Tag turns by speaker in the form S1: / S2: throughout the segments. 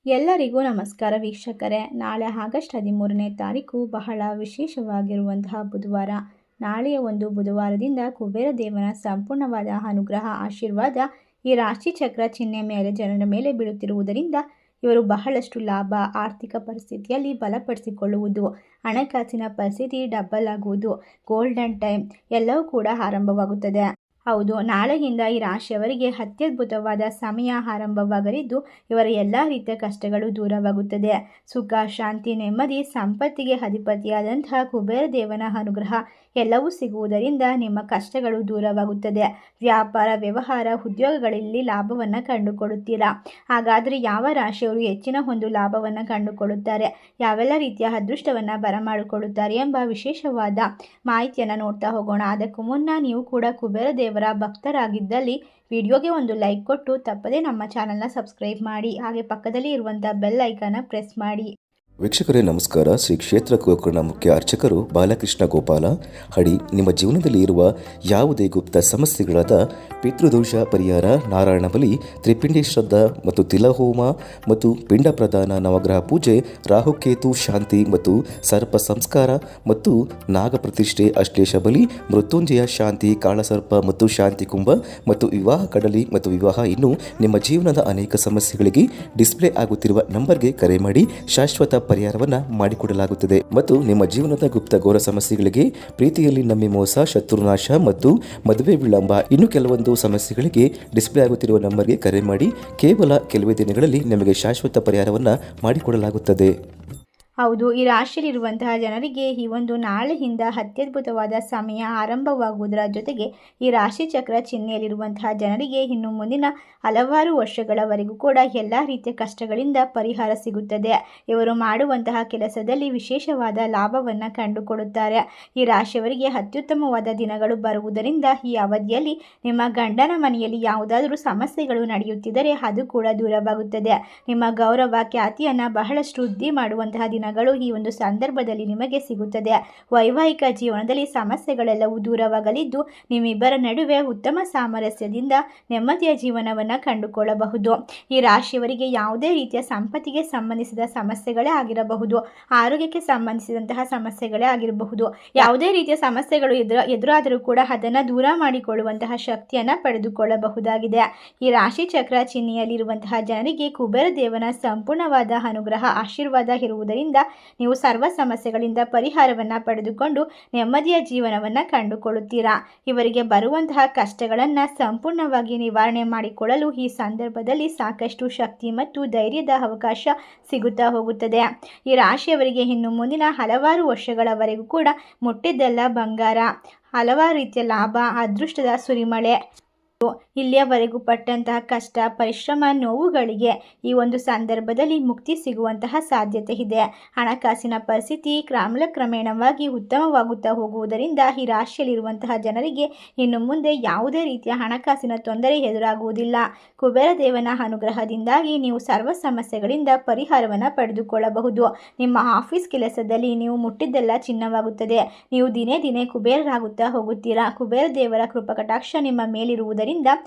S1: ಎಲ್ಲರಿಗೂ ನಮಸ್ಕಾರ ವೀಕ್ಷಕರೇ. ನಾಳೆ ಆಗಸ್ಟ್ 13ನೇ ತಾರೀಕು ಬಹಳ ವಿಶೇಷವಾಗಿರುವಂತಹ ಬುಧವಾರ. ನಾಳೆಯ ಒಂದು ಬುಧವಾರದಿಂದ ಕುಬೇರ ದೇವನ ಸಂಪೂರ್ಣವಾದ ಅನುಗ್ರಹ ಆಶೀರ್ವಾದ ಈ ರಾಶಿ ಚಕ್ರ ಚಿಹ್ನೆ ಮೇಲೆ ಜನರ ಮೇಲೆ ಬೀಳುತ್ತಿರುವುದರಿಂದ ಇವರು ಬಹಳಷ್ಟು ಲಾಭ, ಆರ್ಥಿಕ ಪರಿಸ್ಥಿತಿಯಲ್ಲಿ ಬಲಪಡಿಸಿಕೊಳ್ಳುವುದು, ಹಣಕಾಸಿನ ಪರಿಸ್ಥಿತಿ ಡಬಲ್ ಆಗುವುದು, ಗೋಲ್ಡನ್ ಟೈಮ್ ಎಲ್ಲವೂ ಕೂಡ ಆರಂಭವಾಗುತ್ತದೆ. ಹೌದು, ನಾಳೆಯಿಂದ ಈ ರಾಶಿಯವರಿಗೆ ಅತ್ಯದ್ಭುತವಾದ ಸಮಯ ಆರಂಭವಾಗಲಿದ್ದು ಇವರ ಎಲ್ಲ ರೀತಿಯ ಕಷ್ಟಗಳು ದೂರವಾಗುತ್ತದೆ. ಸುಖ, ಶಾಂತಿ, ನೆಮ್ಮದಿ, ಸಂಪತ್ತಿಗೆ ಅಧಿಪತಿಯಾದಂತಹ ಕುಬೇರ ದೇವನ ಅನುಗ್ರಹ ಎಲ್ಲವೂ ಸಿಗುವುದರಿಂದ ನಿಮ್ಮ ಕಷ್ಟಗಳು ದೂರವಾಗುತ್ತದೆ. ವ್ಯಾಪಾರ, ವ್ಯವಹಾರ, ಉದ್ಯೋಗಗಳಲ್ಲಿ ಲಾಭವನ್ನು ಕಂಡುಕೊಳ್ಳುತ್ತೀರಾ. ಹಾಗಾದರೆ ಯಾವ ರಾಶಿಯವರು ಹೆಚ್ಚಿನ ಒಂದು ಲಾಭವನ್ನು ಕಂಡುಕೊಳ್ಳುತ್ತಾರೆ, ಯಾವೆಲ್ಲ ರೀತಿಯ ಅದೃಷ್ಟವನ್ನು ಬರಮಾಡಿಕೊಳ್ಳುತ್ತಾರೆ ಎಂಬ ವಿಶೇಷವಾದ ಮಾಹಿತಿಯನ್ನು ನೋಡ್ತಾ ಹೋಗೋಣ. ಅದಕ್ಕೂ ಮುನ್ನ ನೀವು ಕೂಡ ಕುಬೇರ ದೇವರ ಭಕ್ತರಾಗಿದ್ದಲ್ಲಿ ವಿಡಿಯೋಗೆ ಒಂದು ಲೈಕ್ ಕೊಟ್ಟು ತಪ್ಪದೇ ನಮ್ಮ ಚಾನಲ್ನ ಸಬ್ಸ್ಕ್ರೈಬ್ ಮಾಡಿ, ಹಾಗೆ ಪಕ್ಕದಲ್ಲಿ ಇರುವಂಥ ಬೆಲ್ ಐಕಾನ್ನ ಪ್ರೆಸ್ ಮಾಡಿ.
S2: ವೀಕ್ಷಕರೇ ನಮಸ್ಕಾರ. ಶ್ರೀ ಕ್ಷೇತ್ರ ಗೋಕರ್ಣ ಮುಖ್ಯ ಅರ್ಚಕರು ಬಾಲಕೃಷ್ಣ ಗೋಪಾಲ ಹಡಿ. ನಿಮ್ಮ ಜೀವನದಲ್ಲಿ ಇರುವ ಯಾವುದೇ ಗುಪ್ತ ಸಮಸ್ಯೆಗಳಾದ ಪಿತೃದೋಷ ಪರಿಹಾರ, ನಾರಾಯಣ ಬಲಿ, ತ್ರಿಪಿಂಡಿ ಶ್ರದ್ಧಾ ಮತ್ತು ತಿಲಹೋಮ ಮತ್ತು ಪಿಂಡ ಪ್ರದಾನ, ನವಗ್ರಹ ಪೂಜೆ, ರಾಹುಕೇತು ಶಾಂತಿ ಮತ್ತು ಸರ್ಪ ಸಂಸ್ಕಾರ ಮತ್ತು ನಾಗ ಪ್ರತಿಷ್ಠೆ, ಅಶ್ಲೇಷ ಬಲಿ, ಮೃತ್ಯುಂಜಯ ಶಾಂತಿ, ಕಾಳಸರ್ಪ ಮತ್ತು ಶಾಂತಿ ಕುಂಭ ಮತ್ತು ವಿವಾಹ ಕಡಲಿ ಮತ್ತು ವಿವಾಹ ಇನ್ನೂ ನಿಮ್ಮ ಜೀವನದ ಅನೇಕ ಸಮಸ್ಯೆಗಳಿಗೆ ಡಿಸ್ಪ್ಲೇ ಆಗುತ್ತಿರುವ ನಂಬರ್ಗೆ ಕರೆ ಮಾಡಿ ಶಾಶ್ವತ ಪರಿಹಾರವನ್ನು ಮಾಡಿಕೊಡಲಾಗುತ್ತದೆ. ಮತ್ತು ನಿಮ್ಮ ಜೀವನದ ಗುಪ್ತ ಘೋರ ಸಮಸ್ಯೆಗಳಿಗೆ, ಪ್ರೀತಿಯಲ್ಲಿ ನಂಬಿ ಮೋಸ, ಶತ್ರುನಾಶ ಮತ್ತು ಮದುವೆ ವಿಳಂಬ ಇನ್ನು ಕೆಲವೊಂದು ಸಮಸ್ಯೆಗಳಿಗೆ ಡಿಸ್ಪ್ಲೇ ಆಗುತ್ತಿರುವ ನಂಬರ್ಗೆ ಕರೆ ಮಾಡಿ ಕೇವಲ ಕೆಲವೇ ದಿನಗಳಲ್ಲಿ ನಿಮಗೆ ಶಾಶ್ವತ ಪರಿಹಾರವನ್ನು ಮಾಡಿಕೊಡಲಾಗುತ್ತದೆ.
S1: ಹೌದು, ಈ ರಾಶಿಯಲ್ಲಿರುವಂತಹ ಜನರಿಗೆ ಈ ಒಂದು ನಾಳೆಯಿಂದ ಅತ್ಯದ್ಭುತವಾದ ಸಮಯ ಆರಂಭವಾಗುವುದರ ಜೊತೆಗೆ ಈ ರಾಶಿ ಚಕ್ರ ಚಿಹ್ನೆಯಲ್ಲಿರುವಂತಹ ಜನರಿಗೆ ಇನ್ನು ಮುಂದಿನ ಹಲವಾರು ವರ್ಷಗಳವರೆಗೂ ಕೂಡ ಎಲ್ಲ ರೀತಿಯ ಕಷ್ಟಗಳಿಂದ ಪರಿಹಾರ ಸಿಗುತ್ತದೆ. ಇವರು ಮಾಡುವಂತಹ ಕೆಲಸದಲ್ಲಿ ವಿಶೇಷವಾದ ಲಾಭವನ್ನು ಕಂಡುಕೊಳ್ಳುತ್ತಾರೆ. ಈ ರಾಶಿಯವರಿಗೆ ಅತ್ಯುತ್ತಮವಾದ ದಿನಗಳು ಬರುವುದರಿಂದ ಈ ಅವಧಿಯಲ್ಲಿ ನಿಮ್ಮ ಗಂಡನ ಮನೆಯಲ್ಲಿ ಯಾವುದಾದರೂ ಸಮಸ್ಯೆಗಳು ನಡೆಯುತ್ತಿದ್ದರೆ ಅದು ಕೂಡ ದೂರವಾಗುತ್ತದೆ. ನಿಮ್ಮ ಗೌರವ, ಖ್ಯಾತಿಯನ್ನು ಬಹಳಷ್ಟು ವೃದ್ಧಿ ಮಾಡುವಂತಹ ದಿನಗಳು ಈ ಒಂದು ಸಂದರ್ಭದಲ್ಲಿ ನಿಮಗೆ ಸಿಗುತ್ತದೆ. ವೈವಾಹಿಕ ಜೀವನದಲ್ಲಿ ಸಮಸ್ಯೆಗಳೆಲ್ಲವೂ ದೂರವಾಗಲಿದ್ದು ನಿಮ್ಮಿಬ್ಬರ ನಡುವೆ ಉತ್ತಮ ಸಾಮರಸ್ಯದಿಂದ ನೆಮ್ಮದಿಯ ಜೀವನವನ್ನು ಕಂಡುಕೊಳ್ಳಬಹುದು. ಈ ರಾಶಿಯವರಿಗೆ ಯಾವುದೇ ರೀತಿಯ ಸಂಪತ್ತಿಗೆ ಸಂಬಂಧಿಸಿದ ಸಮಸ್ಯೆಗಳೇ ಆಗಿರಬಹುದು, ಆರೋಗ್ಯಕ್ಕೆ ಸಂಬಂಧಿಸಿದಂತಹ ಸಮಸ್ಯೆಗಳೇ ಆಗಿರಬಹುದು, ಯಾವುದೇ ರೀತಿಯ ಸಮಸ್ಯೆಗಳು ಎದುರಾದರೂ ಕೂಡ ಅದನ್ನು ದೂರ ಮಾಡಿಕೊಳ್ಳುವಂತಹ ಶಕ್ತಿಯನ್ನು ಪಡೆದುಕೊಳ್ಳಬಹುದಾಗಿದೆ. ಈ ರಾಶಿ ಚಕ್ರ ಚಿಹ್ನೆಯಲ್ಲಿರುವಂತಹ ಜನರಿಗೆ ಕುಬೇರ ದೇವನ ಸಂಪೂರ್ಣವಾದ ಅನುಗ್ರಹ ಆಶೀರ್ವಾದ ಇರುವುದರಿಂದ ನೀವು ಸರ್ವ ಸಮಸ್ಯೆಗಳಿಂದ ಪರಿಹಾರವನ್ನು ಪಡೆದುಕೊಂಡು ನೆಮ್ಮದಿಯ ಜೀವನವನ್ನು ಕಂಡುಕೊಳ್ಳುತ್ತೀರಾ. ಇವರಿಗೆ ಬರುವಂತಹ ಕಷ್ಟಗಳನ್ನು ಸಂಪೂರ್ಣವಾಗಿ ನಿವಾರಣೆ ಮಾಡಿಕೊಳ್ಳಲು ಈ ಸಂದರ್ಭದಲ್ಲಿ ಸಾಕಷ್ಟು ಶಕ್ತಿ ಮತ್ತು ಧೈರ್ಯದ ಅವಕಾಶ ಸಿಗುತ್ತಾ ಹೋಗುತ್ತದೆ. ಈ ರಾಶಿಯವರಿಗೆ ಇನ್ನು ಮುಂದಿನ ಹಲವಾರು ವರ್ಷಗಳವರೆಗೂ ಕೂಡ ಮುಟ್ಟಿದ್ದೆಲ್ಲ ಬಂಗಾರ, ಹಲವಾರು ರೀತಿಯ ಲಾಭ, ಅದೃಷ್ಟದ ಸುರಿಮಳೆ, ಇಲ್ಲಿಯವರೆಗೂ ಪಟ್ಟಂತಹ ಕಷ್ಟ, ಪರಿಶ್ರಮ, ನೋವುಗಳಿಗೆ ಈ ಒಂದು ಸಂದರ್ಭದಲ್ಲಿ ಮುಕ್ತಿ ಸಿಗುವಂತಹ ಸಾಧ್ಯತೆ ಇದೆ. ಹಣಕಾಸಿನ ಪರಿಸ್ಥಿತಿ ಕ್ರಮೇಣವಾಗಿ ಉತ್ತಮವಾಗುತ್ತಾ ಹೋಗುವುದರಿಂದ ಈ ರಾಶಿಯಲ್ಲಿರುವಂತಹ ಜನರಿಗೆ ಇನ್ನು ಮುಂದೆ ಯಾವುದೇ ರೀತಿಯ ಹಣಕಾಸಿನ ತೊಂದರೆ ಎದುರಾಗುವುದಿಲ್ಲ. ಕುಬೇರ ದೇವನ ಅನುಗ್ರಹದಿಂದಾಗಿ ನೀವು ಸರ್ವ ಸಮಸ್ಯೆಗಳಿಂದ ಪರಿಹಾರವನ್ನು ಪಡೆದುಕೊಳ್ಳಬಹುದು. ನಿಮ್ಮ ಆಫೀಸ್ ಕೆಲಸದಲ್ಲಿ ನೀವು ಮುಟ್ಟಿದ್ದೆಲ್ಲ ಚಿನ್ನವಾಗುತ್ತದೆ. ನೀವು ದಿನೇ ದಿನೇ ಕುಬೇರರಾಗುತ್ತಾ ಹೋಗುತ್ತೀರಾ. ಕುಬೇರ ದೇವರ ಕೃಪಕಟಾಕ್ಷ ನಿಮ್ಮ ಮೇಲಿರುವುದರಿಂದ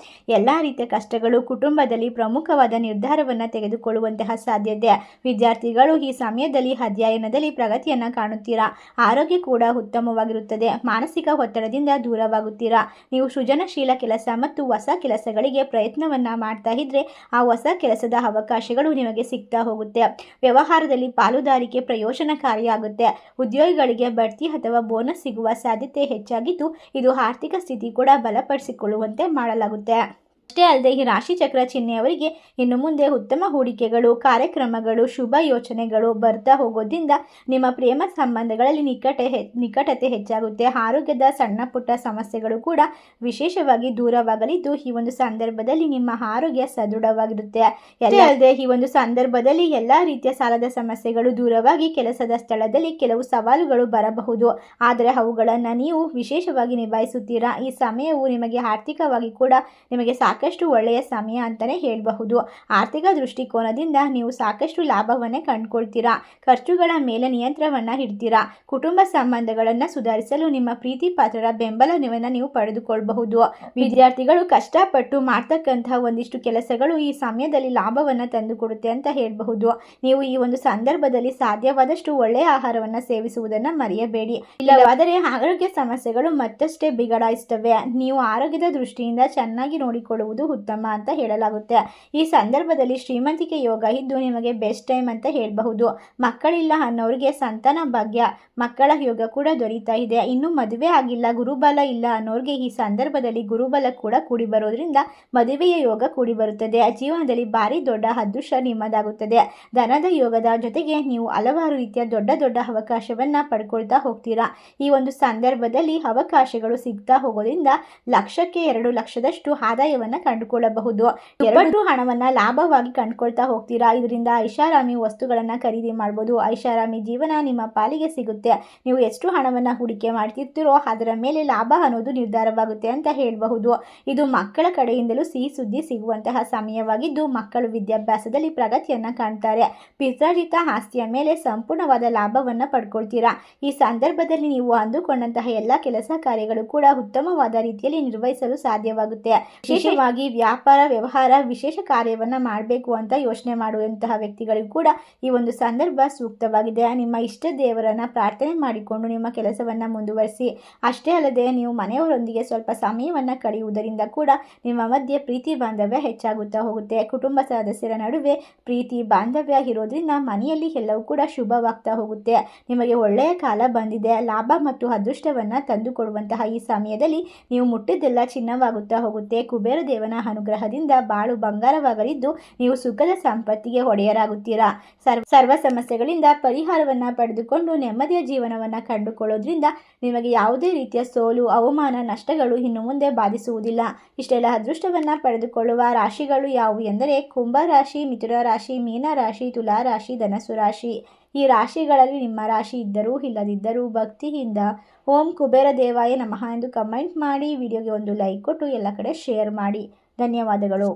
S1: ಎಲ್ಲ ರೀತಿಯ ಕಷ್ಟಗಳು, ಕುಟುಂಬದಲ್ಲಿ ಪ್ರಮುಖವಾದ ನಿರ್ಧಾರವನ್ನು ತೆಗೆದುಕೊಳ್ಳುವಂತಹ ಸಾಧ್ಯತೆ, ವಿದ್ಯಾರ್ಥಿಗಳು ಈ ಸಮಯದಲ್ಲಿ ಅಧ್ಯಯನದಲ್ಲಿ ಪ್ರಗತಿಯನ್ನು ಕಾಣುತ್ತೀರಾ. ಆರೋಗ್ಯ ಕೂಡ ಉತ್ತಮವಾಗಿರುತ್ತದೆ. ಮಾನಸಿಕ ಒತ್ತಡದಿಂದ ದೂರವಾಗುತ್ತೀರಾ. ನೀವು ಸೃಜನಶೀಲ ಕೆಲಸ ಮತ್ತು ಹೊಸ ಕೆಲಸಗಳಿಗೆ ಪ್ರಯತ್ನವನ್ನು ಮಾಡ್ತಾ ಇದ್ರೆ ಆ ಹೊಸ ಕೆಲಸದ ಅವಕಾಶಗಳು ನಿಮಗೆ ಸಿಗ್ತಾ ಹೋಗುತ್ತೆ. ವ್ಯವಹಾರದಲ್ಲಿ ಪಾಲುದಾರಿಕೆ ಪ್ರಯೋಜನಕಾರಿಯಾಗುತ್ತೆ. ಉದ್ಯೋಗಿಗಳಿಗೆ ಬಡ್ತಿ ಅಥವಾ ಬೋನಸ್ ಸಿಗುವ ಸಾಧ್ಯತೆ ಹೆಚ್ಚಾಗಿದ್ದು ಇದು ಆರ್ಥಿಕ ಸ್ಥಿತಿ ಕೂಡ ಬಲಪಡಿಸಿಕೊಳ್ಳುವಂತೆ ಮಾಡಲಾಗುತ್ತೆ. ಅಷ್ಟೇ ಅಲ್ಲದೆ ಈ ರಾಶಿ ಚಕ್ರ ಚಿಹ್ನೆಯವರಿಗೆ ಇನ್ನು ಮುಂದೆ ಉತ್ತಮ ಹೂಡಿಕೆಗಳು, ಕಾರ್ಯಕ್ರಮಗಳು, ಶುಭ ಯೋಚನೆಗಳು ಬರ್ತಾ ಹೋಗೋದ್ರಿಂದ ನಿಮ್ಮ ಪ್ರೇಮ ಸಂಬಂಧಗಳಲ್ಲಿ ನಿಕಟತೆ ಹೆಚ್ಚಾಗುತ್ತೆ. ಆರೋಗ್ಯದ ಸಣ್ಣ ಪುಟ್ಟ ಸಮಸ್ಯೆಗಳು ಕೂಡ ವಿಶೇಷವಾಗಿ ದೂರವಾಗಲಿದ್ದು ಈ ಒಂದು ಸಂದರ್ಭದಲ್ಲಿ ನಿಮ್ಮ ಆರೋಗ್ಯ ಸದೃಢವಾಗಿರುತ್ತೆ. ಅಷ್ಟೇ ಅಲ್ಲದೆ ಈ ಒಂದು ಸಂದರ್ಭದಲ್ಲಿ ಎಲ್ಲ ರೀತಿಯ ಸಾಲದ ಸಮಸ್ಯೆಗಳು ದೂರವಾಗಿ ಕೆಲಸದ ಸ್ಥಳದಲ್ಲಿ ಕೆಲವು ಸವಾಲುಗಳು ಬರಬಹುದು, ಆದರೆ ಅವುಗಳನ್ನು ನೀವು ವಿಶೇಷವಾಗಿ ನಿಭಾಯಿಸುತ್ತೀರಾ. ಈ ಸಮಯವು ನಿಮಗೆ ಆರ್ಥಿಕವಾಗಿ ಕೂಡ ನಿಮಗೆ ಸಾಕಷ್ಟು ಒಳ್ಳೆಯ ಸಮಯ ಅಂತಲೇ ಹೇಳಬಹುದು. ಆರ್ಥಿಕ ದೃಷ್ಟಿಕೋನದಿಂದ ನೀವು ಸಾಕಷ್ಟು ಲಾಭವನ್ನೇ ಕಂಡುಕೊಳ್ತೀರಾ. ಖರ್ಚುಗಳ ಮೇಲೆ ನಿಯಂತ್ರಣವನ್ನು ಇಡ್ತೀರಾ. ಕುಟುಂಬ ಸಂಬಂಧಗಳನ್ನು ಸುಧಾರಿಸಲು ನಿಮ್ಮ ಪ್ರೀತಿ ಪಾತ್ರರ ಬೆಂಬಲವನ್ನು ನೀವು ಪಡೆದುಕೊಳ್ಳಬಹುದು. ವಿದ್ಯಾರ್ಥಿಗಳು ಕಷ್ಟಪಟ್ಟು ಮಾಡ್ತಕ್ಕಂತಹ ಒಂದಿಷ್ಟು ಕೆಲಸಗಳು ಈ ಸಮಯದಲ್ಲಿ ಲಾಭವನ್ನು ತಂದುಕೊಡುತ್ತೆ ಅಂತ ಹೇಳಬಹುದು. ನೀವು ಈ ಒಂದು ಸಂದರ್ಭದಲ್ಲಿ ಸಾಧ್ಯವಾದಷ್ಟು ಒಳ್ಳೆಯ ಆಹಾರವನ್ನು ಸೇವಿಸುವುದನ್ನು ಮರೆಯಬೇಡಿ. ಇಲ್ಲವಾದರೆ ಆರೋಗ್ಯ ಸಮಸ್ಯೆಗಳು ಮತ್ತಷ್ಟೇ ಬಿಗಡಾಯಿಸುತ್ತವೆ. ನೀವು ಆರೋಗ್ಯದ ದೃಷ್ಟಿಯಿಂದ ಚೆನ್ನಾಗಿ ನೋಡಿಕೊಳ್ಳುವುದು ಉತ್ತಮ ಅಂತ ಹೇಳಲಾಗುತ್ತೆ. ಈ ಸಂದರ್ಭದಲ್ಲಿ ಶ್ರೀಮಂತಿಕೆ ಯೋಗ ಇದ್ದು ನಿಮಗೆ ಬೆಸ್ಟ್ ಟೈಮ್ ಅಂತ ಹೇಳಬಹುದು. ಮಕ್ಕಳಿಲ್ಲ ಅನ್ನೋರಿಗೆ ಸಂತಾನ ಭಾಗ್ಯ, ಮಕ್ಕಳ ಯೋಗ ಕೂಡ ದೊರೀತಾ ಇದೆ. ಇನ್ನು ಮದುವೆ ಆಗಿಲ್ಲ, ಗುರುಬಲ ಇಲ್ಲ ಅನ್ನೋರಿಗೆ ಈ ಸಂದರ್ಭದಲ್ಲಿ ಗುರುಬಲ ಕೂಡ ಕೂಡಿ ಬರೋದ್ರಿಂದ ಮದುವೆಯ ಯೋಗ ಕೂಡಿ ಬರುತ್ತದೆ. ಜೀವನದಲ್ಲಿ ಭಾರಿ ದೊಡ್ಡ ಅದೃಷ್ಟ ನಿಮ್ಮದಾಗುತ್ತದೆ. ಧನದ ಯೋಗದ ಜೊತೆಗೆ ನೀವು ಹಲವಾರು ರೀತಿಯ ದೊಡ್ಡ ದೊಡ್ಡ ಅವಕಾಶವನ್ನ ಪಡ್ಕೊಳ್ತಾ ಹೋಗ್ತೀರಾ. ಈ ಒಂದು ಸಂದರ್ಭದಲ್ಲಿ ಅವಕಾಶಗಳು ಸಿಗ್ತಾ ಹೋಗೋದ್ರಿಂದ ಲಕ್ಷಕ್ಕೆ 2 ಲಕ್ಷದಷ್ಟು ಆದಾಯವನ್ನ ಕಂಡುಕೊಳ್ಳಬಹುದು. 2 ಹಣವನ್ನ ಲಾಭವಾಗಿ ಕಂಡುಕೊಳ್ತಾ ಹೋಗ್ತೀರಾ. ಇದರಿಂದ ಐಷಾರಾಮಿ ವಸ್ತುಗಳನ್ನ ಖರೀದಿ ಮಾಡಬಹುದು. ಐಷಾರಾಮಿ ಜೀವನ ನಿಮ್ಮ ಪಾಲಿಗೆ ಸಿಗುತ್ತೆ. ನೀವು ಎಷ್ಟು ಹಣವನ್ನ ಹೂಡಿಕೆ ಮಾಡ್ತಿರ್ತೀರೋ ಅದರ ಮೇಲೆ ಲಾಭ ಅನ್ನೋದು ನಿರ್ಧಾರವಾಗುತ್ತೆ ಅಂತ ಹೇಳಬಹುದು. ಇದು ಮಕ್ಕಳ ಕಡೆಯಿಂದಲೂ ಸಿಹಿ ಸುದ್ದಿ ಸಿಗುವಂತಹ ಸಮಯವಾಗಿದ್ದು ಮಕ್ಕಳು ವಿದ್ಯಾಭ್ಯಾಸದಲ್ಲಿ ಪ್ರಗತಿಯನ್ನ ಕಾಣ್ತಾರೆ. ಪಿತ್ರಾರ್ಜಿತ ಆಸ್ತಿಯ ಮೇಲೆ ಸಂಪೂರ್ಣವಾದ ಲಾಭವನ್ನ ಪಡ್ಕೊಳ್ತೀರಾ. ಈ ಸಂದರ್ಭದಲ್ಲಿ ನೀವು ಅಂದುಕೊಂಡಂತಹ ಎಲ್ಲ ಕೆಲಸ ಕಾರ್ಯಗಳು ಕೂಡ ಉತ್ತಮವಾದ ರೀತಿಯಲ್ಲಿ ನಿರ್ವಹಿಸಲು ಸಾಧ್ಯವಾಗುತ್ತೆ. ವಿಶೇಷವಾಗಿ ವ್ಯಾಪಾರ ವ್ಯವಹಾರ ವಿಶೇಷ ಕಾರ್ಯವನ್ನ ಮಾಡಬೇಕು ಅಂತ ಯೋಚನೆ ಮಾಡುವಂತಹ ವ್ಯಕ್ತಿಗಳಿಗೂ ಕೂಡ ಈ ಒಂದು ಸಂದರ್ಭ ಸೂಕ್ತವಾಗಿದೆ. ನಿಮ್ಮ ಇಷ್ಟ ದೇವರನ್ನ ಪ್ರಾರ್ಥನೆ ಮಾಡಿಕೊಂಡು ನಿಮ್ಮ ಕೆಲಸವನ್ನ ಮುಂದುವರಿಸಿ. ಅಷ್ಟೇ ಅಲ್ಲದೆ ನೀವು ಮನೆಯವರೊಂದಿಗೆ ಸ್ವಲ್ಪ ಸಮಯವನ್ನ ಕಳೆಯುವುದರಿಂದ ಕೂಡ ನಿಮ್ಮ ಮಧ್ಯೆ ಪ್ರೀತಿ ಬಾಂಧವ್ಯ ಹೆಚ್ಚಾಗುತ್ತಾ ಹೋಗುತ್ತೆ. ಕುಟುಂಬ ಸದಸ್ಯರ ನಡುವೆ ಪ್ರೀತಿ ಬಾಂಧವ್ಯ ಇರೋದ್ರಿಂದ ಮನೆಯಲ್ಲಿ ಎಲ್ಲವೂ ಕೂಡ ಶುಭವಾಗ್ತಾ ಹೋಗುತ್ತೆ. ನಿಮಗೆ ಒಳ್ಳೆಯ ಕಾಲ ಬಂದಿದೆ. ಲಾಭ ಮತ್ತು ಅದೃಷ್ಟವನ್ನ ತಂದುಕೊಡುವಂತಹ ಈ ಸಮಯದಲ್ಲಿ ನೀವು ಮುಟ್ಟಿದ್ದೆಲ್ಲ ಚಿನ್ನವಾಗುತ್ತಾ ಹೋಗುತ್ತೆ. ಕುಬೇರ ದೇವನ ಅನುಗ್ರಹದಿಂದ ಬಾಳು ಬಂಗಾರವಾಗಲಿದ್ದು ನೀವು ಸುಖದ ಸಂಪತ್ತಿಗೆ ಒಡೆಯರಾಗುತ್ತೀರಾ. ಸರ್ವ ಸಮಸ್ಯೆಗಳಿಂದ ಪರಿಹಾರವನ್ನ ಪಡೆದುಕೊಂಡು ನೆಮ್ಮದಿಯ ಜೀವನವನ್ನ ಕಂಡುಕೊಳ್ಳೋದ್ರಿಂದ ನಿಮಗೆ ಯಾವುದೇ ರೀತಿಯ ಸೋಲು ಅವಮಾನ ನಷ್ಟಗಳು ಇನ್ನು ಮುಂದೆ ಬಾಧಿಸುವುದಿಲ್ಲ. ಇಷ್ಟೆಲ್ಲ ಅದೃಷ್ಟವನ್ನ ಪಡೆದುಕೊಳ್ಳುವ ರಾಶಿಗಳು ಯಾವುವು ಎಂದರೆ ಕುಂಭ ರಾಶಿ, ಮಿಥುನ ರಾಶಿ, ಮೀನ ರಾಶಿ, ತುಲಾ ರಾಶಿ, ಧನಸ್ಸು ರಾಶಿ. ಈ ರಾಶಿಗಳಲ್ಲಿ ನಿಮ್ಮ ರಾಶಿ ಇದ್ದರೂ ಇಲ್ಲದಿದ್ದರೂ ಭಕ್ತಿಯಿಂದ ಓಂ ಕುಬೇರ ದೇವಾಯ ನಮಃ ಎಂದು ಕಮೆಂಟ್ ಮಾಡಿ. ವಿಡಿಯೋಗೆ ಒಂದು ಲೈಕ್ ಕೊಟ್ಟು ಎಲ್ಲ ಕಡೆ ಶೇರ್ ಮಾಡಿ. ಧನ್ಯವಾದಗಳು.